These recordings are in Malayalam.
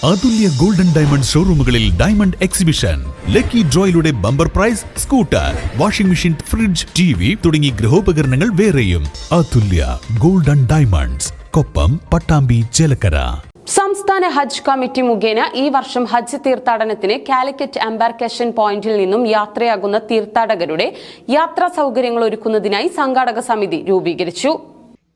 അതുല്യ ഗോൾഡൻ ഡയമണ്ട് ഷോറൂമുകളിൽ ഡയമണ്ട് എക്സിബിഷൻ. ലക്കി ഡ്രോയിലൂടെ bumper prize, scooter, washing machine, fridge, TV തുടങ്ങി ഗൃഹോപകരണങ്ങൾ വേറെയും. Athulya golden diamonds, Koppam, Pattambi, Chelakkara. സംസ്ഥാന ഹജ്ജ് കമ്മിറ്റി മുഖേന ഈ വർഷം ഹജ്ജ് തീർത്ഥാടനത്തിന് കാലിക്കറ്റ് എംബാർക്കേഷൻ പോയിന്റിൽ നിന്നും യാത്രയാകുന്ന തീർത്ഥാടകരുടെ യാത്രാ സൗകര്യങ്ങൾ ഒരുക്കുന്നതിനായി സംഘാടക സമിതി രൂപീകരിച്ചു.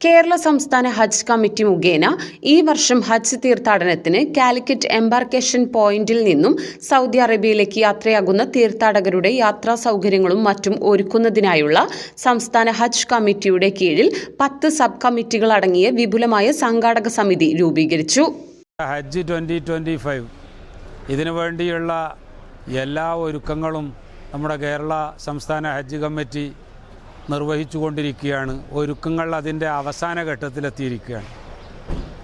കേരള സംസ്ഥാന ഹജ്ജ് കമ്മിറ്റി മുഖേന ഈ വർഷം ഹജ്ജ് തീർത്ഥാടനത്തിന് കാലിക്കറ്റ് എംബാർക്കേഷൻ പോയിന്റിൽ നിന്നും സൗദി അറേബ്യയിലേക്ക് യാത്രയാകുന്ന തീർത്ഥാടകരുടെ യാത്രാ സൗകര്യങ്ങളും മറ്റും ഒരുക്കുന്നതിനായുള്ള സംസ്ഥാന ഹജ്ജ് കമ്മിറ്റിയുടെ കീഴിൽ 10 സബ് കമ്മിറ്റികൾ അടങ്ങിയ വിപുലമായ സംഘാടക സമിതി രൂപീകരിച്ചു. ഹജ്ജ് 2025 ഇതിനു വേണ്ടിയുള്ള എല്ലാ ഒരുക്കങ്ങളും നമ്മുടെ കേരള സംസ്ഥാന ഹജ്ജ് കമ്മിറ്റി നിർവഹിച്ചുകൊണ്ടിരിക്കുകയാണ്. ഒരുക്കങ്ങൾ അതിൻ്റെ അവസാന ഘട്ടത്തിലെത്തിയിരിക്കുകയാണ്.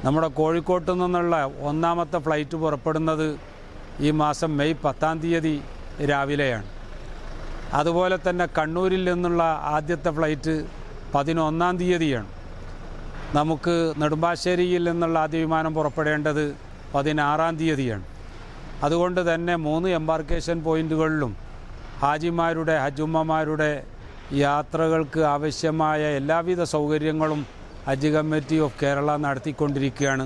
നമ്മുടെ കോഴിക്കോട്ട് നിന്നുള്ള ഒന്നാമത്തെ ഫ്ലൈറ്റ് പുറപ്പെടുന്നത് ഈ മാസം മെയ് 10-ാം തീയതി രാവിലെയാണ്. അതുപോലെ തന്നെ കണ്ണൂരിൽ നിന്നുള്ള ആദ്യത്തെ ഫ്ലൈറ്റ് 11-ാം തീയതിയാണ്. നമുക്ക് നെടുമ്പാശ്ശേരിയിൽ നിന്നുള്ള ആദ്യ വിമാനം പുറപ്പെടേണ്ടത് 16-ാം തീയതിയാണ്. അതുകൊണ്ട് തന്നെ 3 എംബാർക്കേഷൻ പോയിന്റുകളിലും ഹാജിമാരുടെ, ഹജ്ജുമ്മമാരുടെ യാത്രകൾക്ക് ആവശ്യമായ എല്ലാവിധ സൗകര്യങ്ങളും ഹജ്ജ് കമ്മിറ്റി ഓഫ് കേരള നടത്തിക്കൊണ്ടിരിക്കുകയാണ്.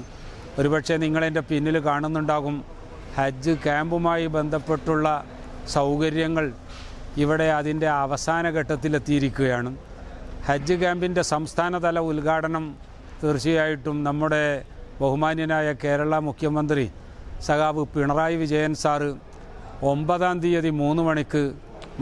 ഒരുപക്ഷെ നിങ്ങളെൻ്റെ പിന്നിൽ കാണുന്നുണ്ടാകും ഹജ്ജ് ക്യാമ്പുമായി ബന്ധപ്പെട്ടുള്ള സൗകര്യങ്ങൾ ഇവിടെ അതിൻ്റെ അവസാന ഘട്ടത്തിലെത്തിയിരിക്കുകയാണ്. ഹജ്ജ് ക്യാമ്പിൻ്റെ സംസ്ഥാനതല ഉദ്ഘാടനം തീർച്ചയായിട്ടും നമ്മുടെ ബഹുമാന്യനായ കേരള മുഖ്യമന്ത്രി സഖാവ് പിണറായി വിജയൻ സാറ് 9-ാം തീയതി 3 മണിക്ക്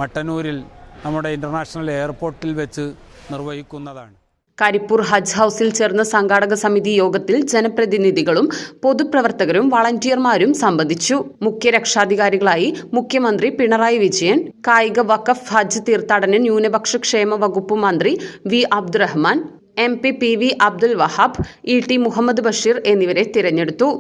മട്ടന്നൂരിൽ നമ്മുടെ ഇൻ്റർനാഷണൽ എയർപോർട്ടിൽ വെച്ച് നിർവഹിക്കുന്നതാണ്. കരിപ്പൂർ ഹജ്ജ് ഹൌസിൽ ചേർന്ന സംഘാടക സമിതി യോഗത്തിൽ ജനപ്രതിനിധികളും പൊതുപ്രവർത്തകരും വളണ്ടിയർമാരും സംബന്ധിച്ചു. മുഖ്യ രക്ഷാധികാരികളായി മുഖ്യമന്ത്രി പിണറായി വിജയൻ, കായിക വഖഫ് ഹജ്ജ് തീർത്ഥാടന ന്യൂനപക്ഷ ക്ഷേമ വകുപ്പ് മന്ത്രി V Abdurahman, MP PV Abdul Wahab, ET Muhammad Basheer എന്നിവരെ തിരഞ്ഞെടുത്തു.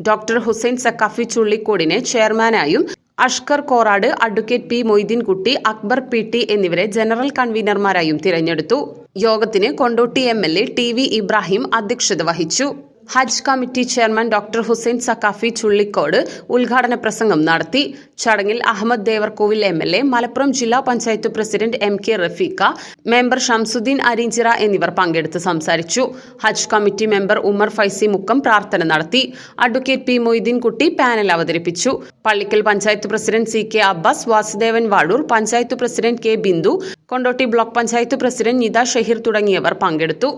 ഡോക്ടർ ഹുസൈൻ സക്കാഫി ചുള്ളിക്കോടിനെ ചെയർമാനായും Ashkar Korad, advocate P Moideenkutty, Akbar PT എന്നിവരെ ജനറൽ കൺവീനർമാരായും തിരഞ്ഞെടുത്തു. യോഗത്തിന് കൊണ്ടോട്ടി MLA TV ഇബ്രാഹിം അധ്യക്ഷത വഹിച്ചു. Hajj committee chairman doctor Hussain Saqafi Chullikode ഉദ്ഘാടന പ്രസംഗം നടത്തി. ചടങ്ങിൽ അഹമ്മദ് ദേവർകോവിൽ MLA, മലപ്പുറം ജില്ലാ panchayat president MK Rafeeqa, member Shamsuddin Arinchira എന്നിവർ പങ്കെടുത്ത് സംസാരിച്ചു. ഹജ്ജ് കമ്മിറ്റി മെമ്പർ ഉമർ ഫൈസി മുക്കം പ്രാർത്ഥന നടത്തി. അഡ്വക്കേറ്റ് P മൊയ്തീൻകുട്ടി പാനൽ അവതരിപ്പിച്ചു. Pallikkal panchayat president CK Abbas, Vasudevan Vazhoor, panchayat president K Bindu, Kondotty block panchayat president Nitha Shaheer തുടങ്ങിയവർ പങ്കെടുത്തു.